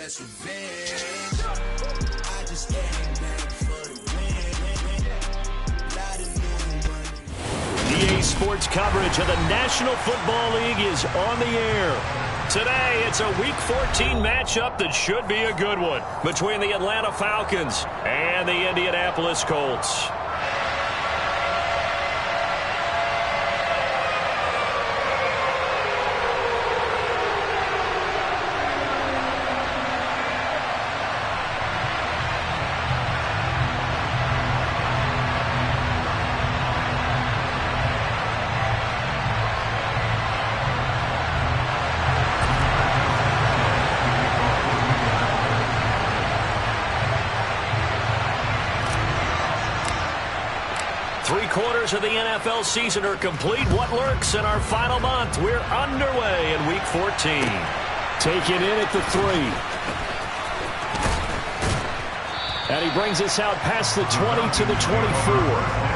that's revenge. I just came back for the win. Lot of new money. EA Sports coverage of the National Football League is on the air. Today, it's a Week 14 matchup that should be a good one between the Atlanta Falcons and the Indianapolis Colts. Three-quarters of the NFL season are complete. What lurks in our final month? We're underway in Week 14. Take it in at the 3. And he brings us out past the 20 to the 24.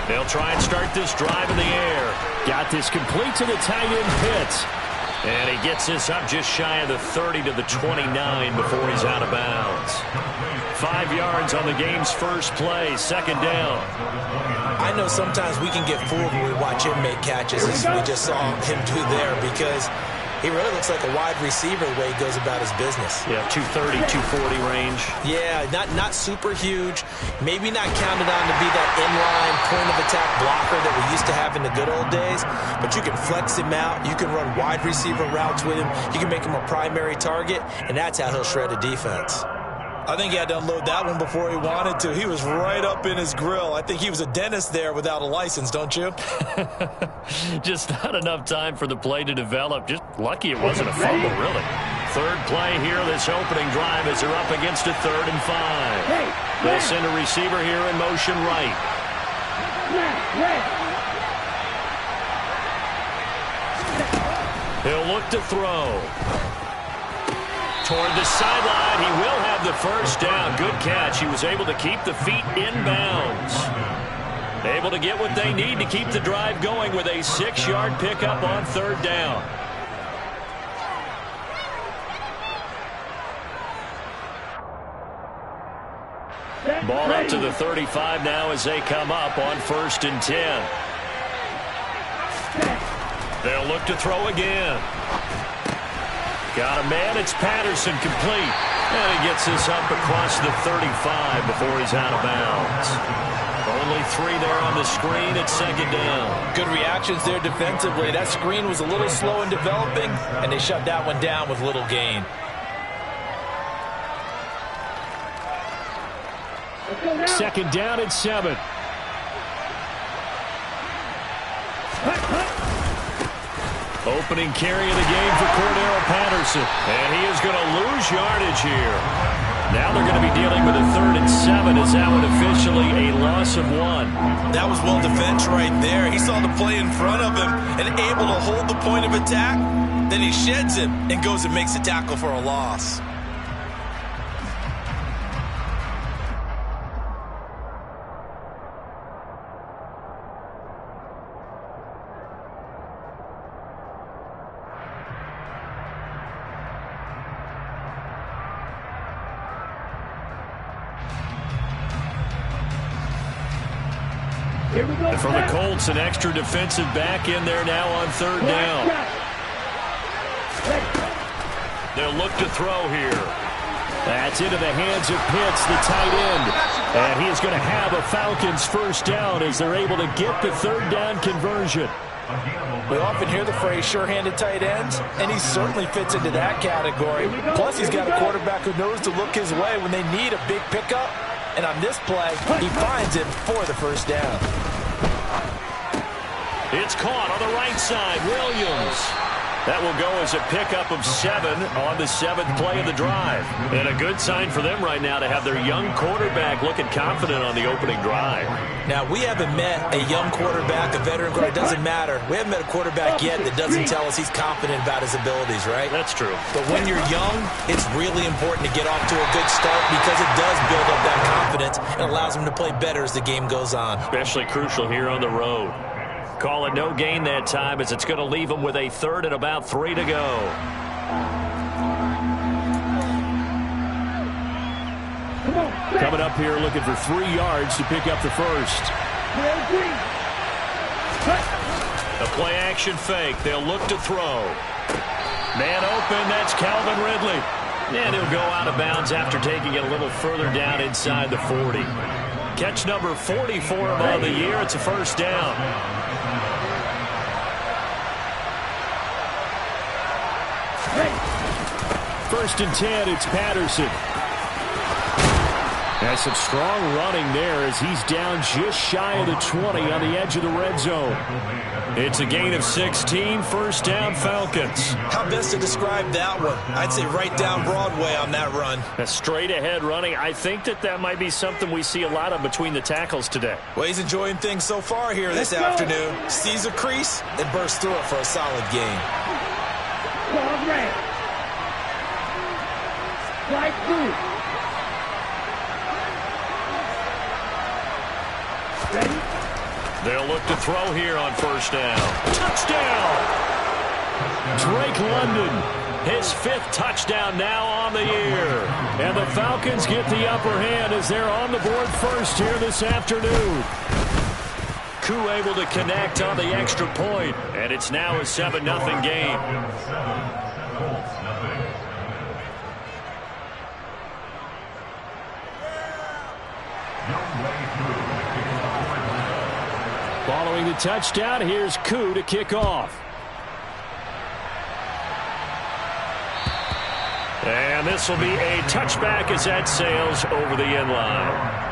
They'll try and start this drive in the air. Got this complete to the tight end Pitts. And he gets this up just shy of the 30 to the 29 before he's out of bounds. 5 yards on the game's first play, second down. I know sometimes we can get fooled when we watch him make catches, as we just saw him do there, because he really looks like a wide receiver the way he goes about his business. Yeah, 230, 240 range. Yeah, not super huge. Maybe not counted on to be that inline point-of-attack blocker that we used to have in the good old days, but you can flex him out. You can run wide receiver routes with him. You can make him a primary target, and that's how he'll shred a defense. I think he had to unload that one before he wanted to. He was right up in his grill. I think he was a dentist there without a license, don't you? Just not enough time for the play to develop. Just lucky it wasn't a fumble, really. Third play here, this opening drive, as they're up against a 3rd and 5. They'll send a receiver here in motion right. He'll look to throw. Toward the sideline, he will have the first down. Good catch. He was able to keep the feet in bounds. Able to get what they need to keep the drive going with a 6-yard pickup on 3rd down. Ball up to the 35 now as they come up on 1st and 10. They'll look to throw again. Got a man, it's Patterson, complete. And he gets this up across the 35 before he's out of bounds. Only 3 there on the screen at 2nd down. Good reactions there defensively. That screen was a little slow in developing, and they shut that one down with little gain. Second down and 7. Opening carry of the game for Cordero Patterson. And he is going to lose yardage here. Now they're going to be dealing with a 3rd and 7 as that one officially a loss of 1. That was well defense right there. He saw the play in front of him and able to hold the point of attack. Then he sheds him and goes and makes a tackle for a loss. And for the Colts, an extra defensive back in there now on 3rd down. They'll look to throw here. That's into the hands of Pitts, the tight end. And he is going to have a Falcons first down as they're able to get the 3rd down conversion. We often hear the phrase sure-handed tight ends, and he certainly fits into that category. Plus, he's got a quarterback who knows to look his way when they need a big pickup. And on this play, he finds him for the first down. It's caught on the right side. Williams. That will go as a pickup of 7 on the 7th play of the drive. And a good sign for them right now to have their young quarterback looking confident on the opening drive. Now, we haven't met a young quarterback, a veteran quarterback. It doesn't matter. We haven't met a quarterback yet that doesn't tell us he's confident about his abilities, right? That's true. But when you're young, it's really important to get off to a good start because it does build up that confidence and allows him to play better as the game goes on. Especially crucial here on the road. Call it no gain that time as it's going to leave him with a 3rd and about 3 to go. Coming up here looking for 3 yards to pick up the first. A play action fake. They'll look to throw. Man open. That's Calvin Ridley. And he'll go out of bounds after taking it a little further down inside the 40. Catch number 44 of the year. It's a first down. First and 10, it's Patterson. Has some strong running there as he's down just shy of the 20 on the edge of the red zone. It's a gain of 16, first down Falcons. How best to describe that one? I'd say right down Broadway on that run. A straight ahead running. I think that might be something we see a lot of between the tackles today. Well, he's enjoying things so far here this afternoon. Sees a crease and bursts through it for a solid gain. Right through. They'll look to throw here on first down. Touchdown! Drake London, his 5th touchdown now on the year. And the Falcons get the upper hand as they're on the board first here this afternoon. Koo able to connect on the extra point, and it's now a 7-0 game. Following the touchdown, here's Koo to kick off. And this will be a touchback as that sails over the end line.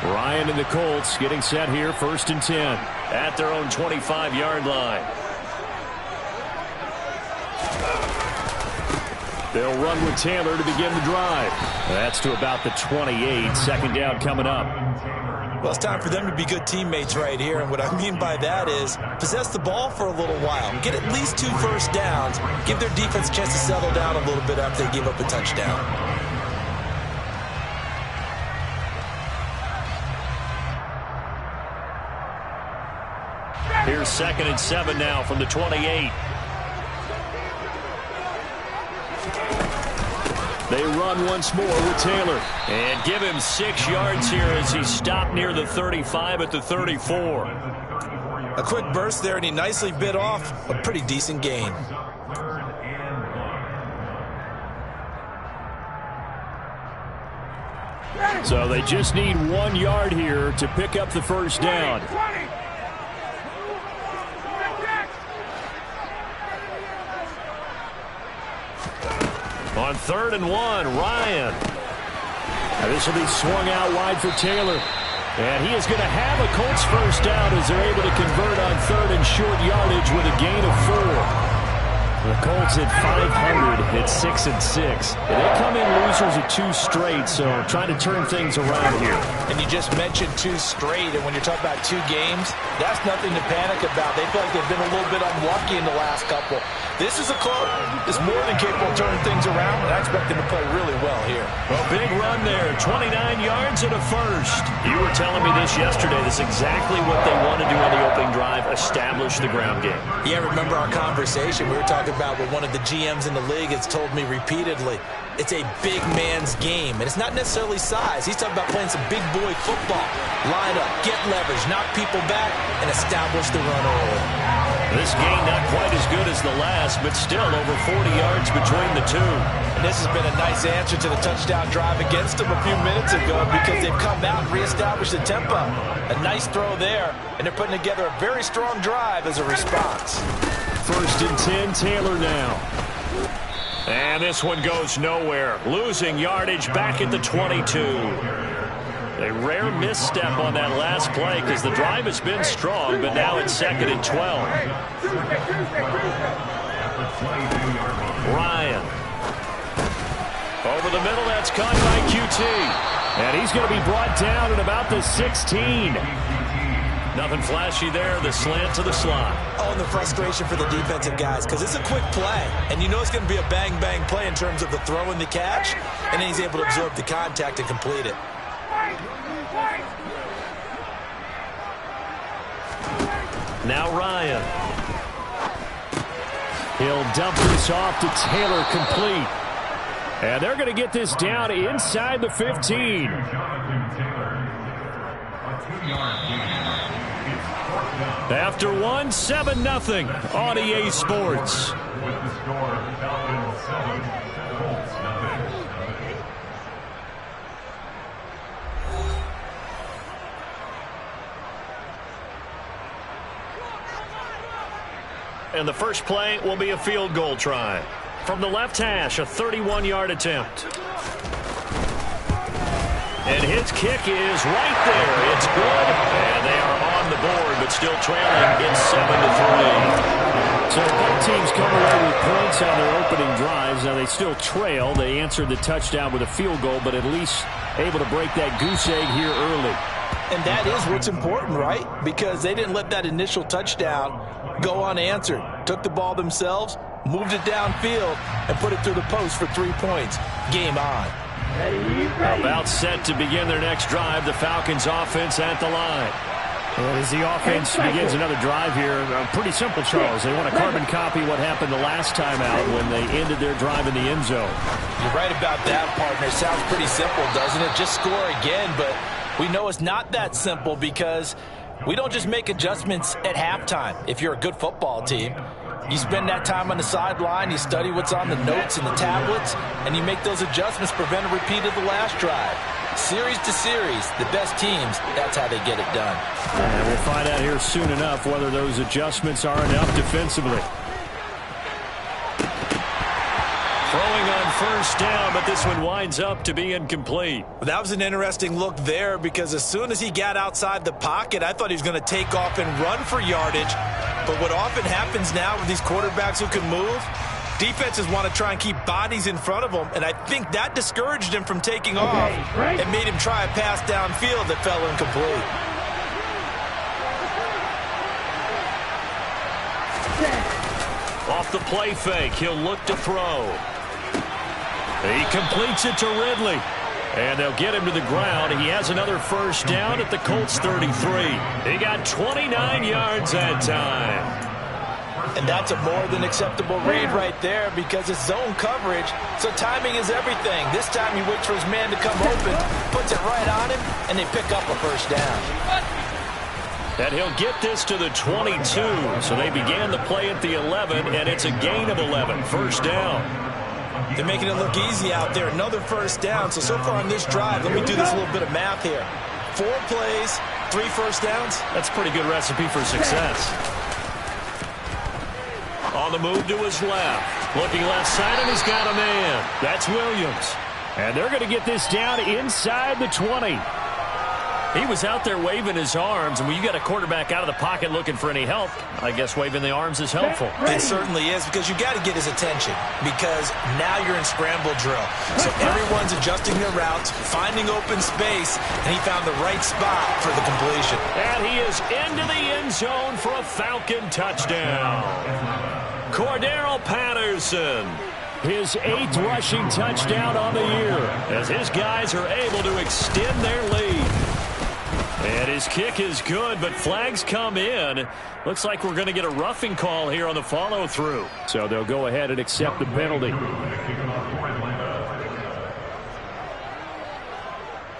Ryan and the Colts getting set here, first and 10 at their own 25-yard line. They'll run with Taylor to begin the drive. That's to about the 28. Second down coming up. Well, it's time for them to be good teammates right here, and what I mean by that is possess the ball for a little while. Get at least 2 first downs. Give their defense a chance to settle down a little bit after they give up a touchdown. Here's 2nd and 7 now from the 28. They run once more with Taylor. And give him 6 yards here as he stopped near the 35 at the 34. A quick burst there, and he nicely bit off a pretty decent gain. So they just need 1 yard here to pick up the first down. On 3rd and 1, Ryan. Now this will be swung out wide for Taylor. And he is going to have a Colts first down as they're able to convert on 3rd and short yardage with a gain of 4. The Colts at 500 hit 6 and 6. And they come in losers of 2 straight, so trying to turn things around here. And you just mentioned 2 straight, and when you're talking about 2 games, that's nothing to panic about. They feel like they've been a little bit unlucky in the last couple. This is a club that's more than capable of turning things around, and I expect them to play really well here. A big run there, 29 yards and a first. You were telling me this yesterday. This is exactly what they want to do on the opening drive, establish the ground game. Yeah, remember our conversation. We were talking about what one of the GMs in the league has told me repeatedly. It's a big man's game, and it's not necessarily size. He's talking about playing some big boy football. Line up, get leverage, knock people back, and establish the run early. This game not quite as good as the last, but still over 40 yards between the two. And this has been a nice answer to the touchdown drive against them a few minutes ago because they've come out and reestablished the tempo. A nice throw there, and they're putting together a very strong drive as a response. 1st and 10, Taylor now. And this one goes nowhere. Losing yardage back at the 22. A rare misstep on that last play because the drive has been strong, but now it's 2nd and 12. Ryan. Over the middle, that's caught by QT. And he's going to be brought down at about the 16. Nothing flashy there, the slant to the slot. Oh, and the frustration for the defensive guys because it's a quick play. And you know it's going to be a bang-bang play in terms of the throw and the catch. And then he's able to absorb the contact and complete it. Now Ryan. He'll dump this off to Taylor, complete. And they're going to get this down inside the 15. After 1, 7-0 on EA Sports. With the score, Falcons 7, Colts nothing. And the first play will be a field goal try. From the left hash, a 31-yard attempt. And his kick is right there. It's good. And they are on the board, but still trailing. It's 7-3. So both teams come away with points on their opening drives. Now they still trail. They answered the touchdown with a field goal, but at least able to break that goose egg here early. And that is what's important, right? Because they didn't let that initial touchdown go unanswered. Took the ball themselves, moved it downfield, and put it through the post for 3 points. Game on. About set to begin their next drive, the Falcons offense at the line. And as the offense begins another drive here, pretty simple, Charles. They want to carbon copy what happened the last time out when they ended their drive in the end zone. You're right about that, partner. Sounds pretty simple, doesn't it? Just score again, but we know it's not that simple because we don't just make adjustments at halftime. If you're a good football team, you spend that time on the sideline, you study what's on the notes and the tablets, and you make those adjustments, prevent a repeat of the last drive. Series to series, the best teams, that's how they get it done. And we'll find out here soon enough whether those adjustments are enough defensively. Throwing on first down, but this one winds up to be incomplete. That was an interesting look there because as soon as he got outside the pocket, I thought he was going to take off and run for yardage. But what often happens now with these quarterbacks who can move, defenses want to try and keep bodies in front of them, and I think that discouraged him from taking off and made him try a pass downfield that fell incomplete. Off the play fake, he'll look to throw. He completes it to Ridley. And they'll get him to the ground. He has another first down at the Colts 33. He got 29 yards that time. And that's a more than acceptable read right there because it's zone coverage, so timing is everything. This time he waits for his man to come open, puts it right on him, and they pick up a first down. And he'll get this to the 22. So they began the play at the 11, and it's a gain of 11. First down. They're making it look easy out there. Another first down. So far on this drive, let me do this little bit of math here. 4 plays, 3 first downs. That's a pretty good recipe for success. On the move to his left. Looking left side, and he's got a man. That's Williams. And they're going to get this down inside the 20. He was out there waving his arms, and when you got a quarterback out of the pocket looking for any help, I guess waving the arms is helpful. It certainly is, because you got to get his attention, because now you're in scramble drill. So everyone's adjusting their routes, finding open space, and he found the right spot for the completion. And he is into the end zone for a Falcon touchdown. Cordero Patterson. His 8th rushing touchdown on the year, as his guys are able to extend their lead. And his kick is good, but flags come in. Looks like we're going to get a roughing call here on the follow-through. So they'll go ahead and accept the penalty.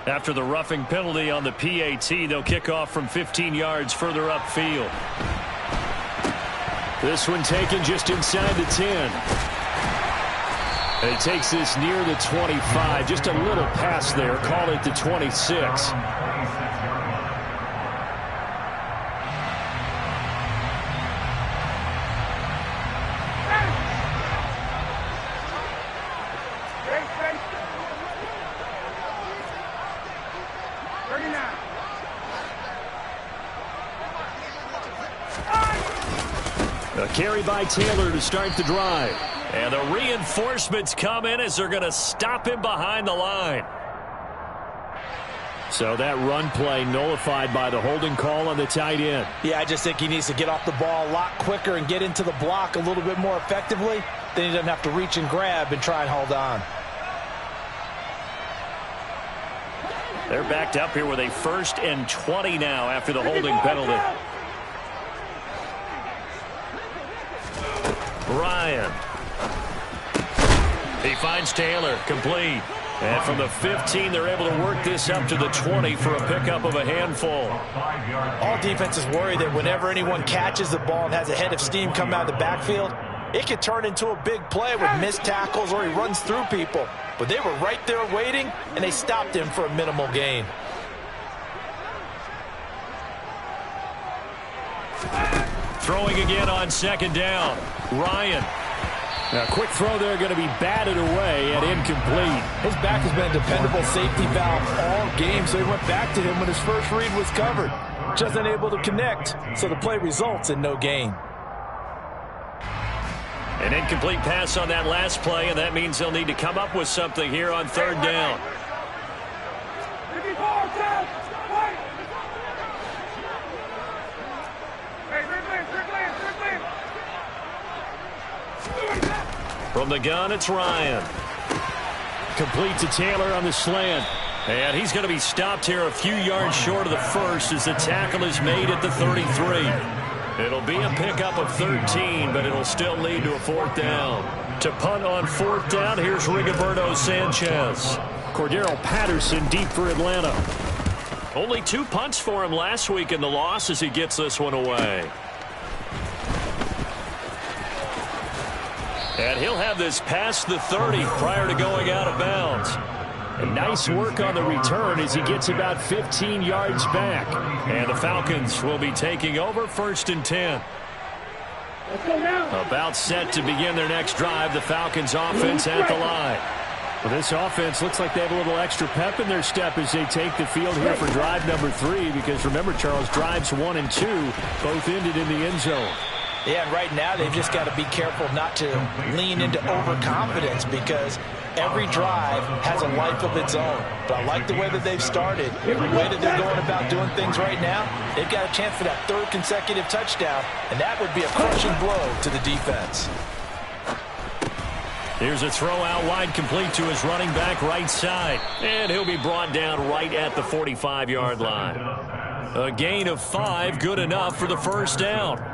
After the roughing penalty on the PAT, they'll kick off from 15 yards further upfield. This one taken just inside the 10. And it takes this near the 25. Just a little pass there. Call it the 26. A carry by Taylor to start the drive. And the reinforcements come in as they're going to stop him behind the line. So that run play nullified by the holding call on the tight end. Yeah, I just think he needs to get off the ball a lot quicker and get into the block a little bit more effectively. Then he doesn't have to reach and grab and try and hold on. They're backed up here with a 1st and 20 now after the holding penalty. Ryan. He finds Taylor, complete. And from the 15, they're able to work this up to the 20 for a pickup of a handful. All defenses worry that whenever anyone catches the ball and has a head of steam come out of the backfield, it could turn into a big play with missed tackles or he runs through people. But they were right there waiting, and they stopped him for a minimal gain. Throwing again on 2nd down. Ryan. Now, quick throw there, going to be batted away and incomplete. His back has been a dependable safety valve all game, so he went back to him when his first read was covered. Just unable to connect, so the play results in no gain. An incomplete pass on that last play, and that means they'll need to come up with something here on 3rd down. From the gun, it's Ryan. Complete to Taylor on the slant. And he's going to be stopped here a few yards short of the first as the tackle is made at the 33. It'll be a pickup of 13, but it'll still lead to a 4th down. To punt on 4th down, here's Rigoberto Sanchez. Cordero Patterson deep for Atlanta. Only 2 punts for him last week in the loss as he gets this one away. And he'll have this past the 30 prior to going out of bounds. And nice work on the return as he gets about 15 yards back. And the Falcons will be taking over 1st and 10. About set to begin their next drive. The Falcons offense at the line. Well, this offense looks like they have a little extra pep in their step as they take the field here for drive number 3. Because remember, Charles, drives 1 and 2 both ended in the end zone. Yeah, and right now they've just got to be careful not to lean into overconfidence because every drive has a life of its own. But I like the way that they've started. The way that they're going about doing things right now, they've got a chance for that 3rd consecutive touchdown, and that would be a crushing blow to the defense. Here's a throw out wide, complete to his running back right side. And he'll be brought down right at the 45-yard line. A gain of 5, good enough for the 1st down.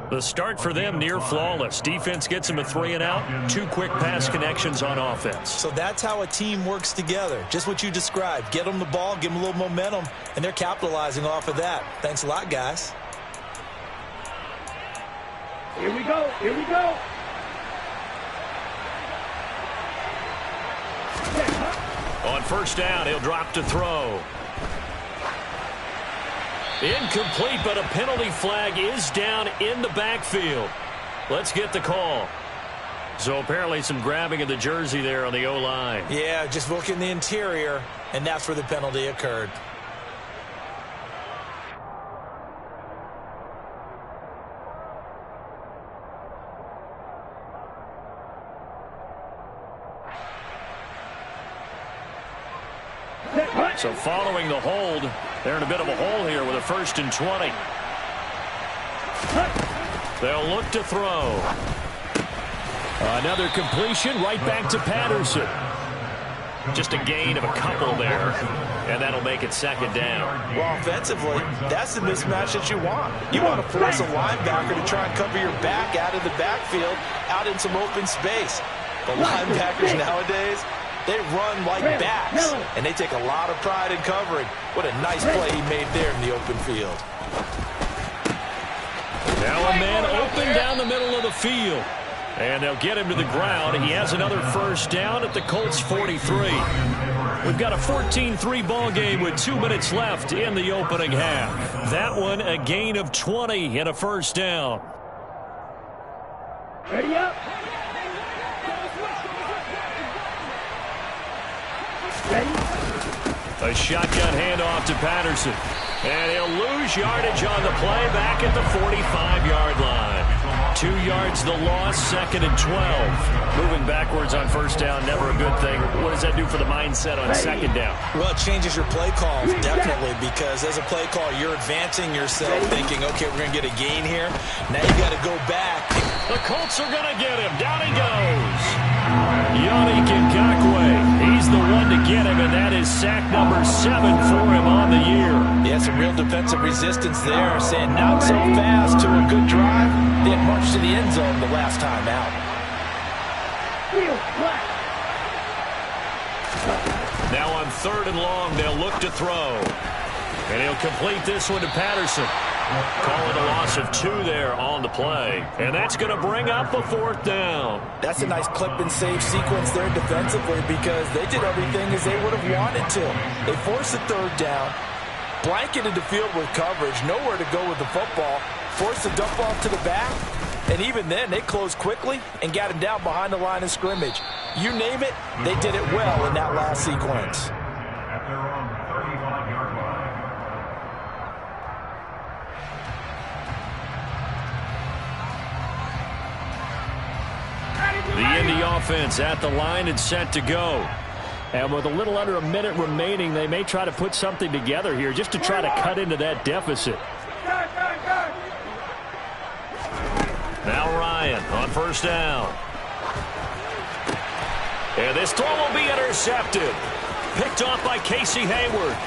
The start for them near flawless. Defense gets him a 3 and out. 2 quick pass connections on offense. So that's how a team works together. Just what you described. Get them the ball, give them a little momentum, and they're capitalizing off of that. Thanks a lot, guys. Here we go. Here we go. On 1st down, he'll drop to throw. Incomplete, but a penalty flag is down in the backfield. Let's get the call. So apparently some grabbing of the jersey there on the O-line. Yeah, just look in the interior, and that's where the penalty occurred. So following the hold, they're in a bit of a hole here with a 1st and 20. They'll look to throw. Another completion right back to Patterson. Just a gain of a couple there. And that'll make it second down. Well, offensively, that's the mismatch that you want. You want to force a linebacker to try and cover your back out of the backfield, out in some open space. The linebackers nowadays, they run like backs, and they take a lot of pride in covering. What a nice play he made there in the open field. Now a man open down the middle of the field. And they'll get him to the ground. He has another first down at the Colts 43. We've got a 14-3 ball game with 2 minutes left in the opening half. That one a gain of 20 and a first down. Ready up. Ready. A shotgun handoff to Patterson. And he'll lose yardage on the play back at the 45-yard line. 2 yards the loss, 2nd and 12. Moving backwards on first down, never a good thing. What does that do for the mindset on second down? Well, it changes your play call, definitely, because as a play call, you're advancing yourself, thinking, okay, we're going to get a gain here. Now you got to go back. The Colts are going to get him. Down he goes. Yannick Ngakoue. He's the one to get him, and that is sack number 7 for him on the year. Yeah, some real defensive resistance there, saying not so fast to a good drive. They had marched to the end zone the last time out. Now on 3rd and long, they'll look to throw. And he'll complete this one to Patterson. Call it a loss of 2 there on the play. And that's going to bring up a 4th down. That's a nice clip and save sequence there defensively because they did everything as they would have wanted to. They forced the 3rd down, blanketed the field with coverage, nowhere to go with the football, forced the dump off to the back, and even then they closed quickly and got him down behind the line of scrimmage. You name it, they did it well in that last sequence. At their own 35-yard line. The Indy offense at the line and set to go. And with a little under a minute remaining, they may try to put something together here just to try to cut into that deficit. Now Ryan on first down. And this throw will be intercepted. Picked off by Casey Hayward.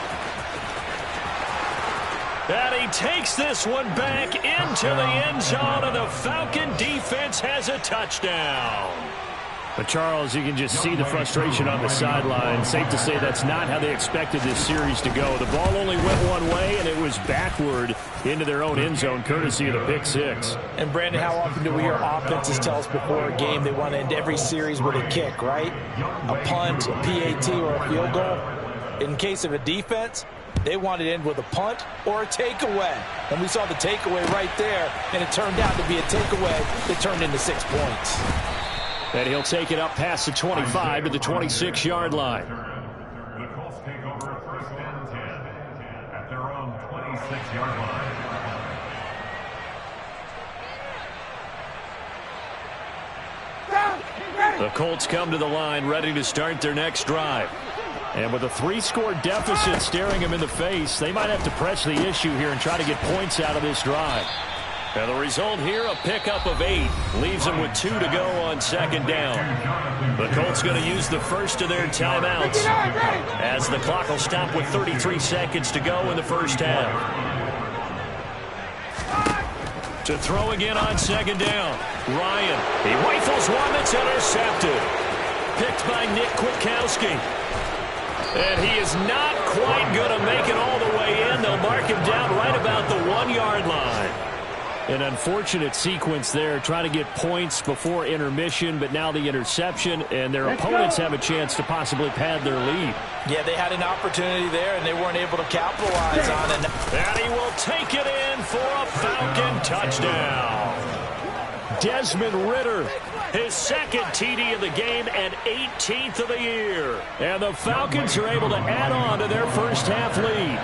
And he takes this one back into the end zone, and the Falcon defense has a touchdown. But, Charles, you can just see the frustration on the sideline. Safe to say that's not how they expected this series to go. The ball only went one way, and it was backward into their own end zone, courtesy of the pick six. And, Brandon, how often do we hear offenses tell us before a game they want to end every series with a kick, right? A punt, a PAT, or a field goal. In case of a defense, they wanted to end with a punt or a takeaway. And we saw the takeaway right there, and it turned out to be a takeaway that turned into 6 points. And he'll take it up past the 25 to the 26-yard line. The Colts take over 1st and 10 at their own 26-yard line. The Colts come to the line ready to start their next drive. And with a 3-score deficit staring them in the face, they might have to press the issue here and try to get points out of this drive. And the result here, a pickup of 8. Leaves them with 2 to go on second down. The Colts going to use the first of their timeouts as the clock will stop with 33 seconds to go in the first half. To throw again on second down. Ryan, he rifles one that's intercepted. Picked by Nick Kwiatkowski. And he is not quite going to make it all the way in. They'll mark him down right about the 1-yard line. An unfortunate sequence there, trying to get points before intermission, but now the interception, and their opponents have a chance to possibly pad their lead. Yeah, they had an opportunity there, and they weren't able to capitalize on it. And he will take it in for a Falcon touchdown. Desmond Ridder, his second TD of the game and 18th of the year. And the Falcons are able to add on to their first half lead.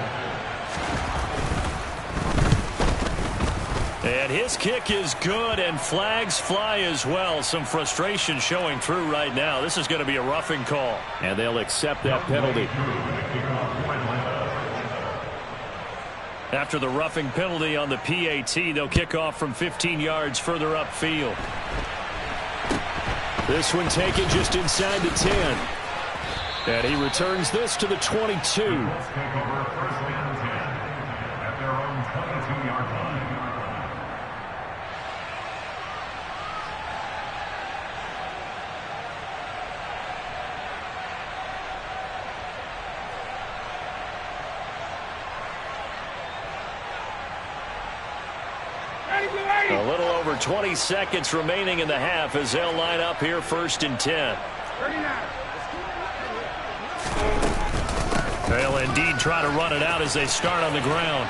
And his kick is good, and flags fly as well. Some frustration showing through right now. This is going to be a roughing call. And they'll accept that penalty. After the roughing penalty on the PAT, they'll kick off from 15 yards further upfield. This one taken just inside the 10. And he returns this to the 22. Colts take over 1st and 10 at their own 22-yard line. A little over 20 seconds remaining in the half as they'll line up here 1st and 10. 39. They'll indeed try to run it out as they start on the ground.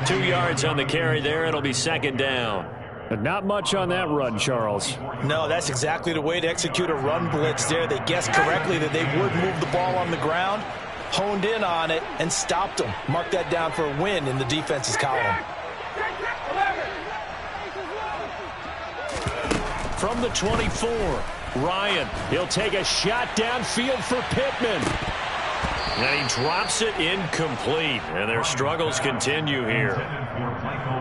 2 yards on the carry there. It'll be 2nd down. But not much on that run, Charles. No, that's exactly the way to execute a run blitz there. They guessed correctly that they would move the ball on the ground, honed in on it, and stopped them. Mark that down for a win in the defense's column. From the 24, Ryan. He'll take a shot downfield for Pittman. And he drops it incomplete. And their struggles continue here.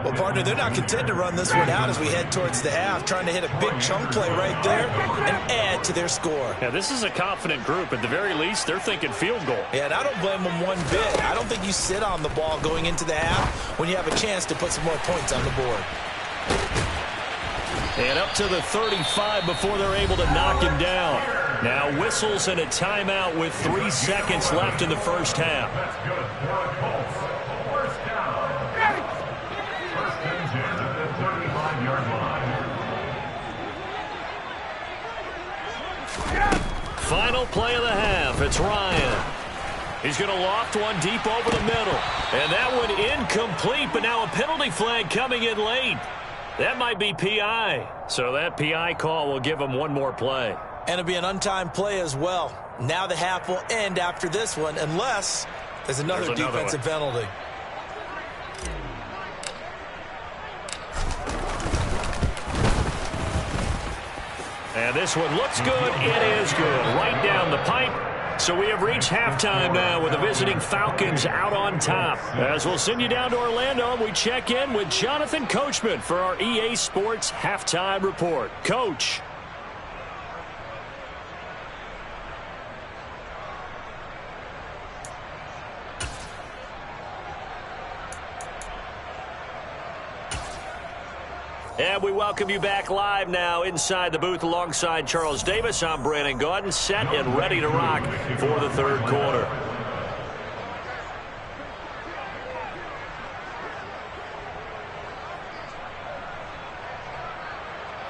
Well, partner, they're not content to run this one out as we head towards the half, trying to hit a big chunk play right there and add to their score. Yeah, this is a confident group. At the very least, they're thinking field goal. Yeah, and I don't blame them one bit. I don't think you sit on the ball going into the half when you have a chance to put some more points on the board. And up to the 35 before they're able to knock him down. Now whistles and a timeout with 3 seconds left in the first half. That's good for the Colts. First down. 1st and 10 at the 35-yard line. Final play of the half. It's Ryan. He's going to loft one deep over the middle. And that one incomplete, but now a penalty flag coming in late. That might be PI. So that PI call will give him one more play. And it'll be an untimed play as well. Now the half will end after this one unless there's another defensive penalty. And this one looks good. It is good. Right down the pipe. So we have reached halftime now with the visiting Falcons out on top. As we'll send you down to Orlando, we check in with Jonathan Coachman for our EA Sports Halftime Report. Coach. And we welcome you back live now inside the booth alongside Charles Davis. I'm Brandon Gaudin, set and ready to rock for the third quarter.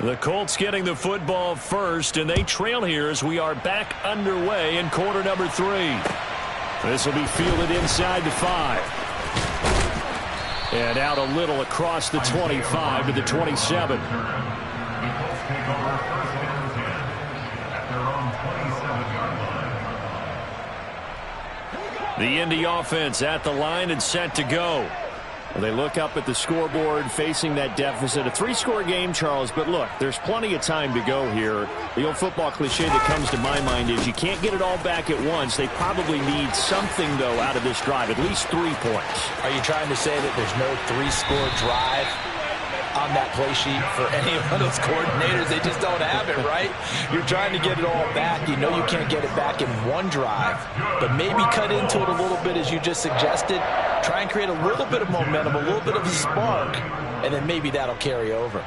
The Colts getting the football first, and they trail here as we are back underway in quarter number 3. This will be fielded inside the 5. And out a little across the 25 to the 27. The Colts take over 1st and 10 at their own 27-yard line. The Indy offense at the line and set to go. Well, they look up at the scoreboard facing that deficit. A 3-score game, Charles, but look, there's plenty of time to go here. The old football cliche that comes to my mind is you can't get it all back at once. They probably need something, though, out of this drive, at least 3 points. Are you trying to say that there's no 3-score drive on that play sheet for any of those coordinators? They just don't have it, right? You're trying to get it all back. You know you can't get it back in one drive, but maybe cut into it a little bit as you just suggested. Try and create a little bit of momentum, a little bit of a spark, and then maybe that'll carry over.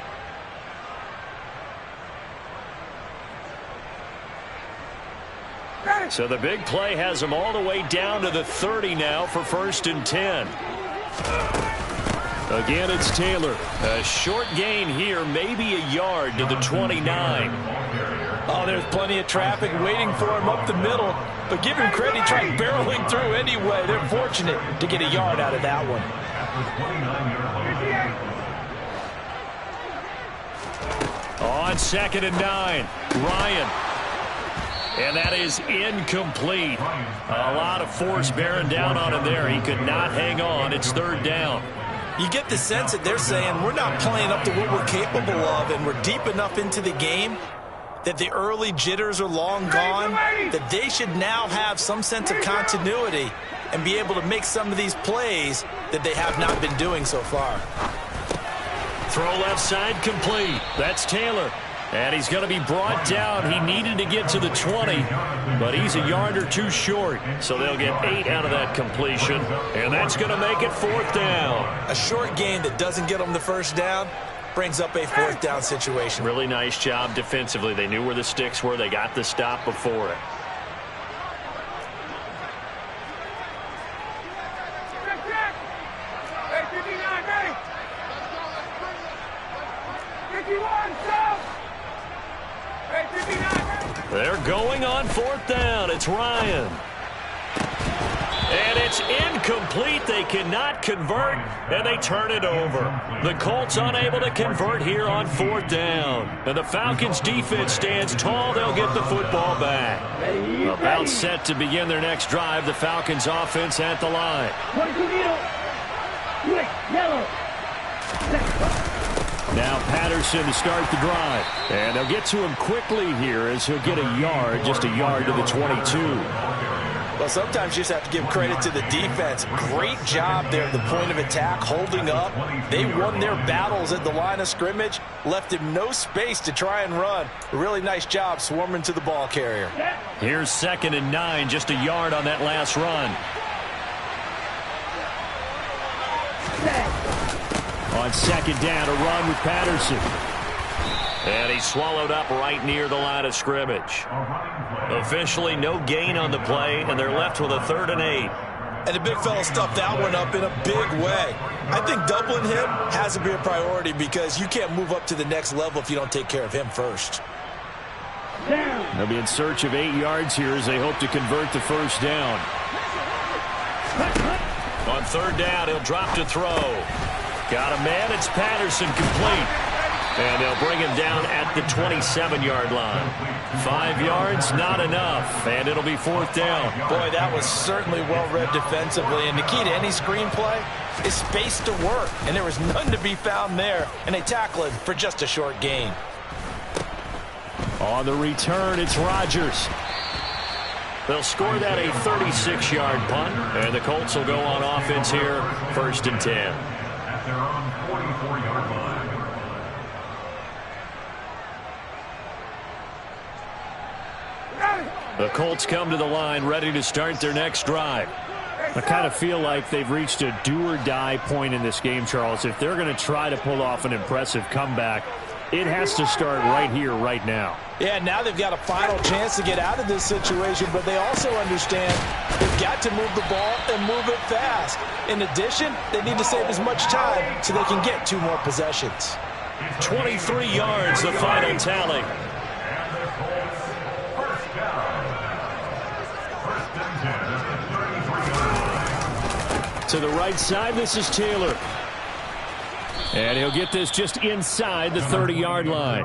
So the big play has them all the way down to the 30 now for 1st and 10. Again, it's Taylor. A short gain here, maybe a yard to the 29. Oh, there's plenty of traffic waiting for him up the middle. But give him credit, he tried barreling through anyway. They're fortunate to get a yard out of that one. On 2nd and 9, Ryan. And that is incomplete. A lot of force bearing down on him there. He could not hang on. It's 3rd down. You get the sense that they're saying we're not playing up to what we're capable of, and we're deep enough into the game that the early jitters are long gone, that they should now have some sense of continuity and be able to make some of these plays that they have not been doing so far. Throw left side complete. That's Taylor. And he's going to be brought down. He needed to get to the 20, but he's a yard or two short. So they'll get 8 out of that completion, and that's going to make it 4th down. A short gain that doesn't get them the first down brings up a 4th down situation. Really nice job defensively. They knew where the sticks were. They got the stop before it. They're going on 4th down. It's Ryan. And it's incomplete. They cannot convert, and they turn it over. The Colts unable to convert here on 4th down. And the Falcons defense stands tall. They'll get the football back. About set to begin their next drive. The Falcons offense at the line. Now Patterson to start the drive. And they'll get to him quickly here as he'll get a yard, just a yard to the 22. Well, sometimes you just have to give credit to the defense. Great job there at the point of attack, holding up. They won their battles at the line of scrimmage, left him no space to try and run. A really nice job swarming to the ball carrier. Here's 2nd and 9, just a yard on that last run. On 2nd down, a run with Patterson. And he's swallowed up right near the line of scrimmage. Officially no gain on the play, and they're left with a 3rd and 8. And the big fella stuffed that one up in a big way. I think doubling him has to be a priority because you can't move up to the next level if you don't take care of him first. They'll be in search of 8 yards here as they hope to convert the 1st down. On 3rd down, he'll drop to throw. Got a man. It's Patterson, complete. And they'll bring him down at the 27-yard line. 5 yards, not enough. And it'll be 4th down. Boy, that was certainly well-read defensively. And the key to any screenplay is space to work. And there was none to be found there. And they tackle him for just a short gain. On the return, it's Rodgers. They'll score that a 36-yard punt. And the Colts will go on offense here, 1st and 10. At their own 44-yard line. The Colts come to the line ready to start their next drive. I kind of feel like they've reached a do-or-die point in this game, Charles. If they're going to try to pull off an impressive comeback, it has to start right here, right now. Yeah, now they've got a final chance to get out of this situation, but they also understand they've got to move the ball and move it fast. In addition, they need to save as much time so they can get 2 more possessions. 23 yards, the final tally. To the right side, this is Taylor. And he'll get this just inside the 30-yard line.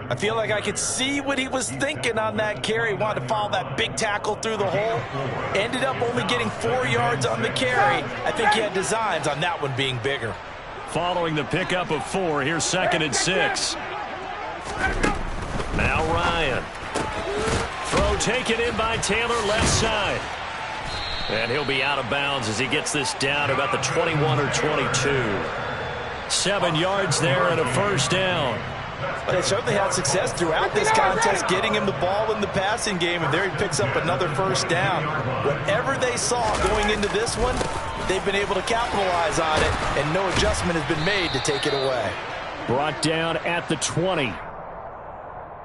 I feel like I could see what he was thinking on that carry. Wanted to follow that big tackle through the hole. Ended up only getting 4 yards on the carry. I think he had designs on that one being bigger. Following the pickup of 4, here's 2nd and 6. Now Ryan. Throw taken in by Taylor, left side. And he'll be out of bounds as he gets this down about the 21 or 22. 7 yards there and a 1st down. But they certainly had success throughout this contest getting him the ball in the passing game, and there he picks up another 1st down. Whatever they saw going into this one, they've been able to capitalize on it, and no adjustment has been made to take it away. Brought down at the 20.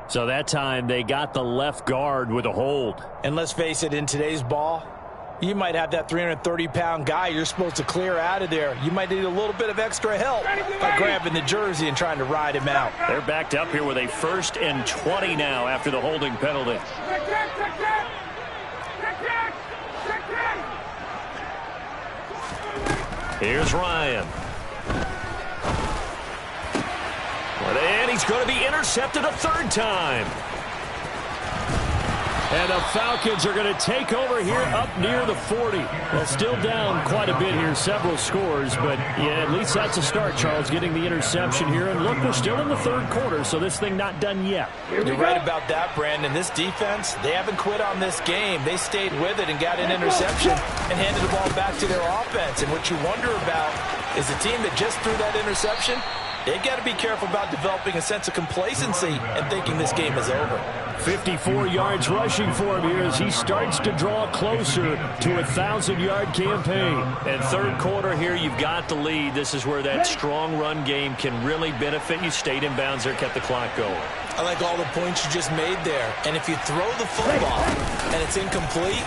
So that time they got the left guard with a hold. And let's face it, in today's ball, you might have that 330-pound guy you're supposed to clear out of there. You might need a little bit of extra help by grabbing the jersey and trying to ride him out. They're backed up here with a 1st and 20 now after the holding penalty. Here's Ryan. And he's going to be intercepted a 3rd time. And the Falcons are going to take over here up near the 40. Well, still down quite a bit here, several scores, but yeah, at least that's a start, Charles, getting the interception here. And look, we're still in the 3rd quarter, so this thing not done yet. You're right about that, Brandon. This defense, they haven't quit on this game. They stayed with it and got an interception and handed the ball back to their offense. And what you wonder about is the team that just threw that interception, They've got to be careful about developing a sense of complacency and thinking this game is over. 54 yards rushing for him here as he starts to draw closer to a 1,000-yard campaign. And third quarter here, you've got the lead. This is where that strong run game can really benefit you. Stayed in bounds there, kept the clock going. I like all the points you just made there. And if you throw the football and it's incomplete,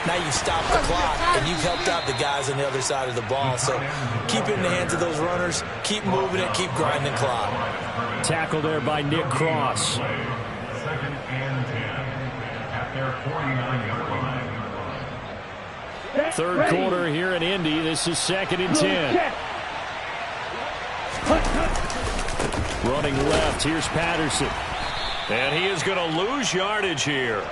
now you stop the clock and you've helped out the guys on the other side of the ball. So keep it in the hands of those runners. Keep moving it. Keep grinding clock. Tackle there by Nick Cross. Second and 10 at their 49-yard line. Third quarter here in Indy. This is second and 10. Running left, here's Patterson. And he is going to lose yardage here.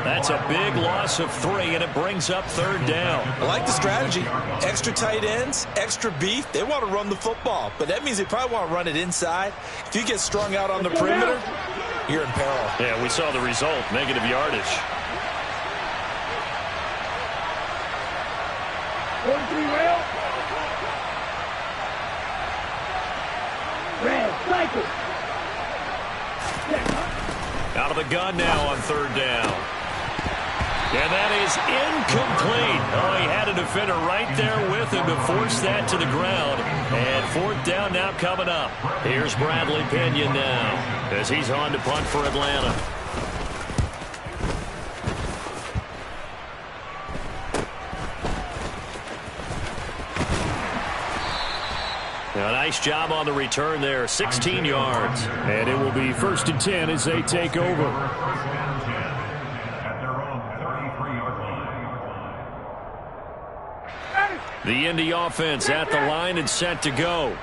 That's a big loss of 3, and it brings up third down. I like the strategy. Extra tight ends, extra beef. They want to run the football, but that means they probably want to run it inside. If you get strung out on the perimeter, you're in peril. Yeah, we saw the result, negative yardage. 43 rail. Red, cycle. Out of the gun now on third down. And that is incomplete. Oh, he had a defender right there with him to force that to the ground. And fourth down now coming up. Here's Bradley Pinion now as he's on to punt for Atlanta. A nice job on the return there, 16 yards. And it will be first and 10 as they take over. First and 10 at their own 33-yard line. The Indy offense at the line and set to go.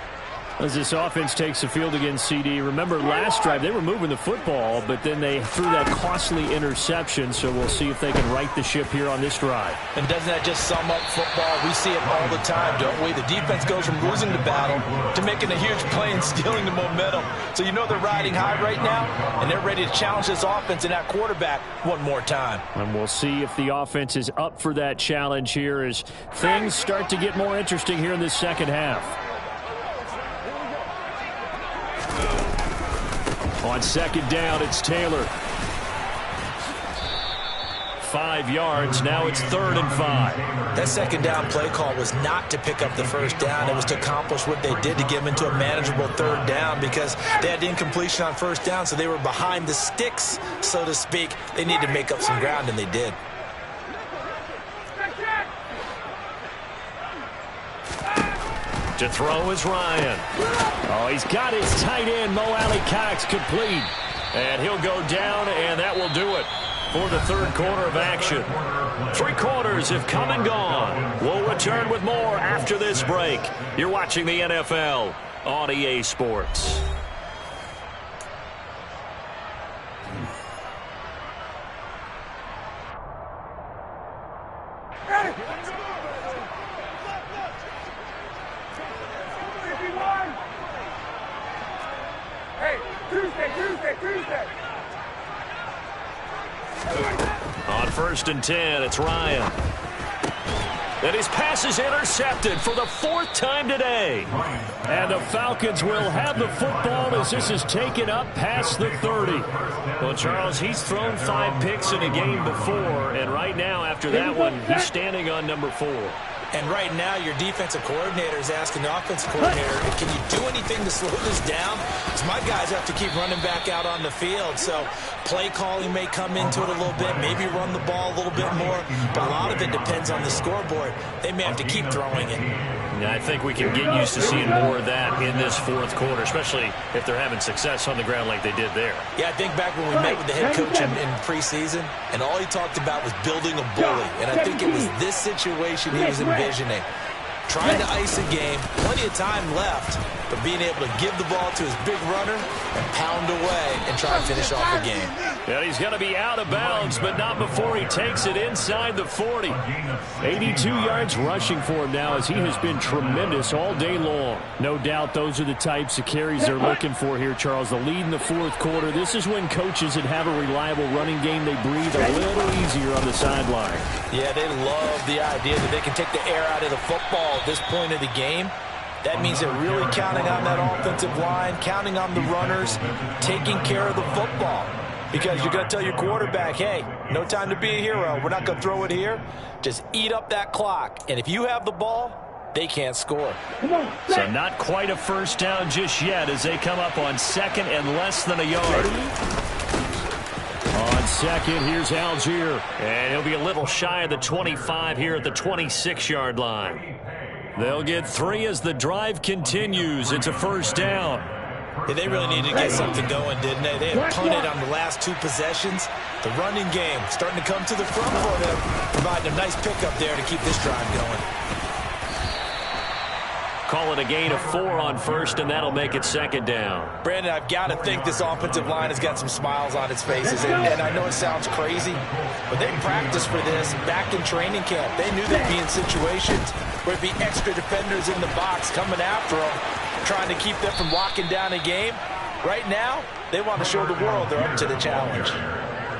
As this offense takes the field against CD. Remember last drive they were moving the football, but then they threw that costly interception, so we'll see if they can right the ship here on this drive. And doesn't that just sum up football? We see it all the time, don't we? The defense goes from losing the battle to making a huge play and stealing the momentum. So you know they're riding high right now, and they're ready to challenge this offense and that quarterback one more time. And we'll see if the offense is up for that challenge here as things start to get more interesting here in this second half. On second down, it's Taylor. 5 yards. Now it's 3rd and 5. That second down play call was not to pick up the first down. It was to accomplish what they did to get them into a manageable third down because they had incompletion on first down, so they were behind the sticks, so to speak. They needed to make up some ground, and they did. To throw is Ryan. Oh, he's got his tight end, Mo Alley-Cox, complete. And he'll go down, and that will do it for the third quarter of action. 3 quarters have come and gone. We'll return with more after this break. You're watching the NFL on EA Sports. Tuesday. On 1st and 10, it's Ryan. And his pass is intercepted for the 4th time today. And the Falcons will have the football as this is taken up past the 30. Well, Charles, he's thrown 5 picks in a game before, and right now after that one, he's standing on number 4. And right now, your defensive coordinator is asking the offensive coordinator, can you do anything to slow this down? Because my guys have to keep running back out on the field. So play calling may come into it a little bit, maybe run the ball a little bit more. But a lot of it depends on the scoreboard. They may have to keep throwing it. Yeah, I think we can get used to seeing more of that in this 4th quarter, especially if they're having success on the ground like they did there. Yeah, I think back when we met with the head coach in preseason, and all he talked about was building a bully. And I think it was this situation he was envisioning. Trying to ice a game, plenty of time left, but being able to give the ball to his big runner and pound away and try to finish off the game. And he's going to be out of bounds, but not before he takes it inside the 40. 82 yards rushing for him now as he has been tremendous all day long. No doubt those are the types of carries they're looking for here, Charles. The lead in the 4th quarter. This is when coaches that have a reliable running game, they breathe a little easier on the sideline. Yeah, they love the idea that they can take the air out of the football at this point of the game. That means they're really counting on that offensive line, counting on the runners, taking care of the football. Because you're going to tell your quarterback, hey, no time to be a hero. We're not going to throw it here. Just eat up that clock. And if you have the ball, they can't score. So not quite a first down just yet as they come up on second and less than a yard. On second, here's Algier. And he'll be a little shy of the 25 here at the 26-yard line. They'll get 3 as the drive continues. It's a first down. Yeah, they really needed to get something going, didn't they? They had punted on the last 2 possessions. The running game starting to come to the front for them, providing a nice pickup there to keep this drive going. Call it a gain of 4 on first, and that'll make it second down. Brandon, I've got to think this offensive line has got some smiles on its faces. And I know it sounds crazy, but they practiced for this back in training camp. They knew they'd be in situations where there'd be extra defenders in the box coming after them, trying to keep them from locking down a game. Right now, they want to show the world they're up to the challenge.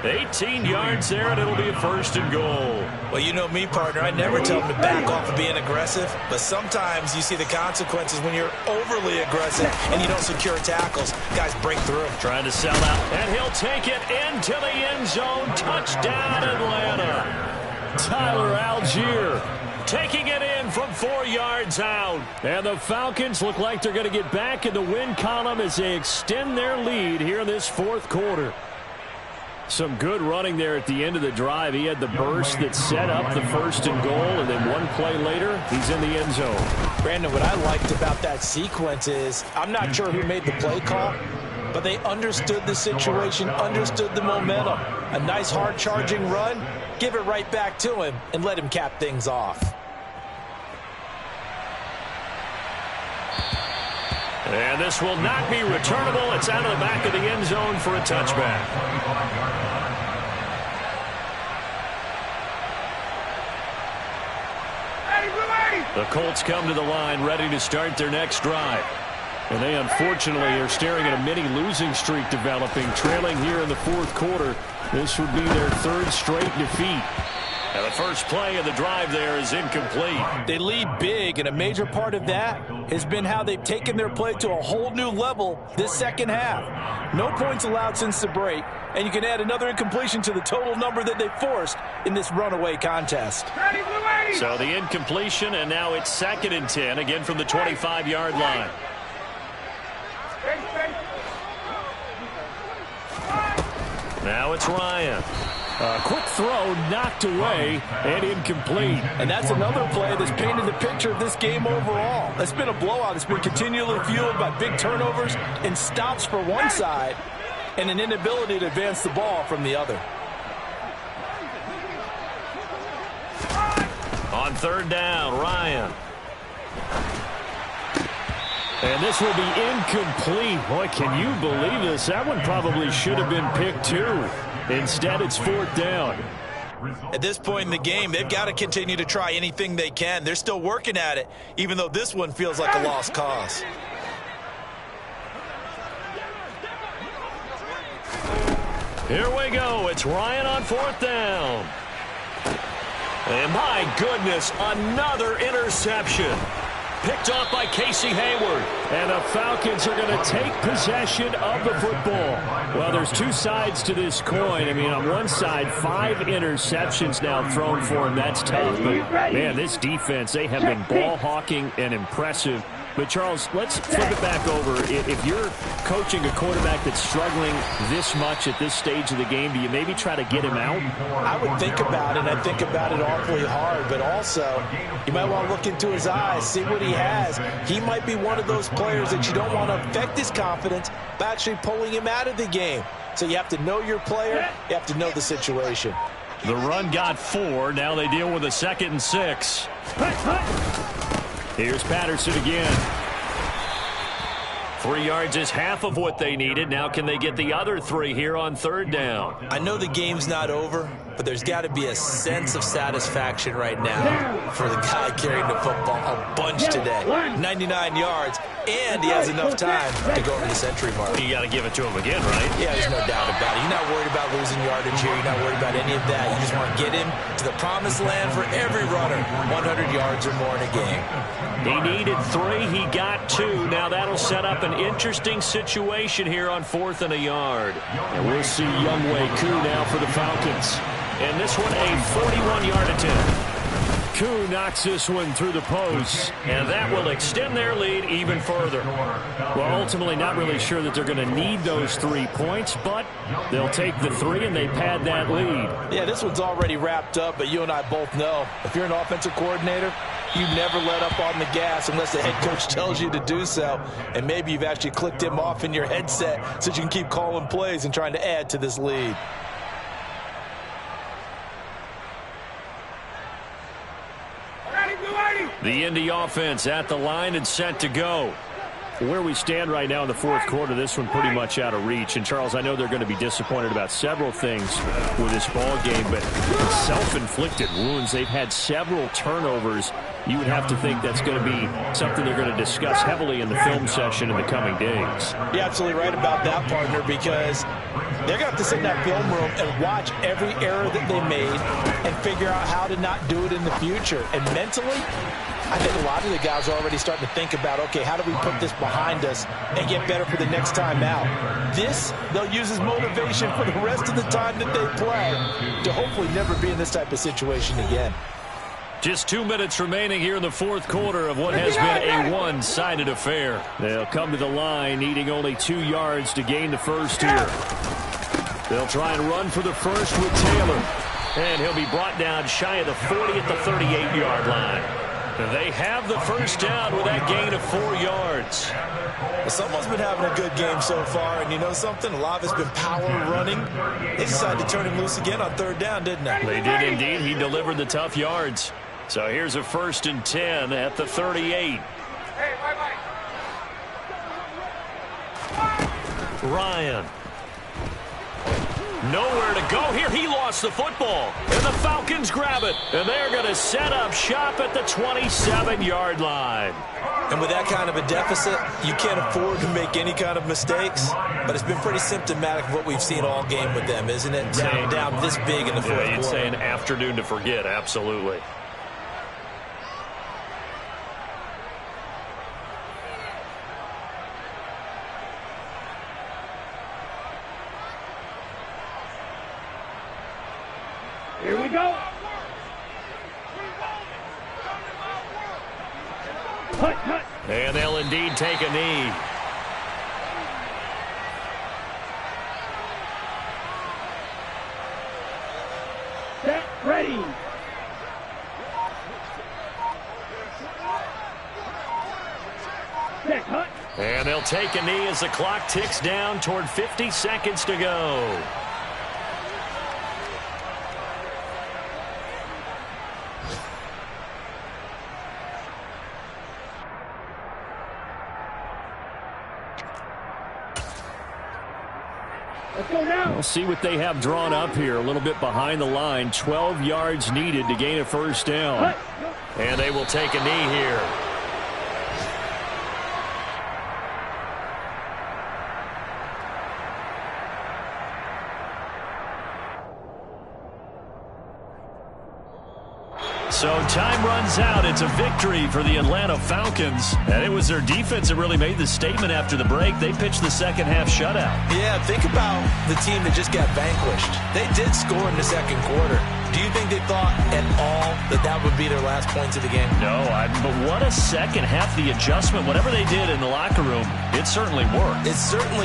18 yards there, and it'll be a first and goal. Well, you know me, partner. I never tell them to back off of being aggressive, but sometimes you see the consequences when you're overly aggressive and you don't secure tackles. Guys break through. Trying to sell out, and he'll take it into the end zone. Touchdown, Atlanta. Tyler Algier taking it in from 4 yards out. And the Falcons look like they're going to get back in the win column as they extend their lead here in this fourth quarter. Some good running there at the end of the drive. He had the burst that set up the first and goal, and then one play later, he's in the end zone. Brandon, what I liked about that sequence is I'm not sure who made the play call, but they understood the situation, understood the momentum. A nice hard-charging run, give it right back to him, and let him cap things off. And this will not be returnable. It's out of the back of the end zone for a touchback. The Colts come to the line ready to start their next drive. And they unfortunately are staring at a mini losing streak developing, trailing here in the fourth quarter. This would be their 3rd straight defeat. And the first play of the drive there is incomplete. They lead big, and a major part of that has been how they've taken their play to a whole new level this second half. No points allowed since the break, and you can add another incompletion to the total number that they forced in this runaway contest. So the incompletion, and now it's 2nd and 10, again from the 25-yard line. Now it's Ryan. A quick throw knocked away and incomplete. And that's another play that's painted the picture of this game overall. It's been a blowout. It's been continually fueled by big turnovers and stops for one side and an inability to advance the ball from the other. On 3rd down, Ryan. And this will be incomplete. Boy, can you believe this? That one probably should have been picked too. Instead, it's 4th down. At this point in the game, they've got to continue to try anything they can. They're still working at it, even though this one feels like a lost cause. Here we go. It's Ryan on 4th down. And my goodness, another interception. Picked off by Casey Hayward. And the Falcons are going to take possession of the football. Well, there's 2 sides to this coin. I mean, on one side, 5 interceptions now thrown for him. That's tough. But, man, this defense, they have been ball hawking and impressive. But, Charles, let's flip it back over. If you're coaching a quarterback that's struggling this much at this stage of the game, do you maybe try to get him out? I would think about it, and I think about it awfully hard. But also, you might want to look into his eyes, see what he has. He might be one of those players that you don't want to affect his confidence by actually pulling him out of the game. So you have to know your player. You have to know the situation. The run got 4. Now they deal with a 2nd and 6. Here's Patterson again. 3 yards is half of what they needed. Now can they get the other 3 here on 3rd down? I know the game's not over, but there's got to be a sense of satisfaction right now for the guy carrying the football a bunch today. 99 yards, and he has enough time to go over the century mark. You got to give it to him again, right? Yeah, there's no doubt about it. You're not worried about losing yardage here. You're not worried about any of that. You just want to get him to the promised land for every runner. 100 yards or more in a game. He needed 3. He got 2. Now that'll set up an interesting situation here on 4th and a yard. And we'll see Younghoe Koo now for the Falcons. And this one a 41-yard attempt. Koo knocks this one through the post, and that will extend their lead even further. Well, ultimately not really sure that they're going to need those 3 points, but they'll take the 3 and they pad that lead. Yeah, this one's already wrapped up, but you and I both know if you're an offensive coordinator, you never let up on the gas unless the head coach tells you to do so. And maybe you've actually clicked him off in your headset so you can keep calling plays and trying to add to this lead. The Indy offense at the line and set to go. Where we stand right now in the 4th quarter, this one pretty much out of reach. And, Charles, I know they're going to be disappointed about several things with this ball game, but self-inflicted wounds. They've had several turnovers. You would have to think that's going to be something they're going to discuss heavily in the film session in the coming days. You're absolutely right about that, partner, because they're going to have to sit in that film room and watch every error that they made and figure out how to not do it in the future. And mentally, I think a lot of the guys are already starting to think about, okay, how do we put this behind us and get better for the next time out? This, they'll use as motivation for the rest of the time that they play to hopefully never be in this type of situation again. Just 2 minutes remaining here in the 4th quarter of what has been a one-sided affair. They'll come to the line needing only 2 yards to gain the first here. They'll try and run for the first with Taylor. And he'll be brought down shy of the 40 at the 38-yard line. They have the first down with that gain of 4 yards. Well, someone's been having a good game so far, and you know something? A lot of it's been power running. They decided to turn him loose again on 3rd down, didn't they? They did indeed. He delivered the tough yards. So here's a 1st and 10 at the 38. Ryan. Nowhere to go here. He lost the football. And the Falcons grab it. And they're going to set up shop at the 27-yard line. And with that kind of a deficit, you can't afford to make any kind of mistakes. But it's been pretty symptomatic of what we've seen all game with them, isn't it? Down this big in the 4th quarter. You'd say an afternoon to forget. Absolutely. Here we go. Cut, cut. And they'll indeed take a knee. Set, ready. Set, cut. And they'll take a knee as the clock ticks down toward 50 seconds to go. Let's go now. We'll see what they have drawn up here. A little bit behind the line. 12 yards needed to gain a first down. And they will take a knee here. So time runs out. It's a victory for the Atlanta Falcons. And it was their defense that really made the statement after the break. They pitched the second half shutout. Yeah, think about the team that just got vanquished. They did score in the 2nd quarter. Do you think they thought at all that that would be their last points of the game? No, but what a second half. The adjustment, whatever they did in the locker room, it certainly worked. It certainly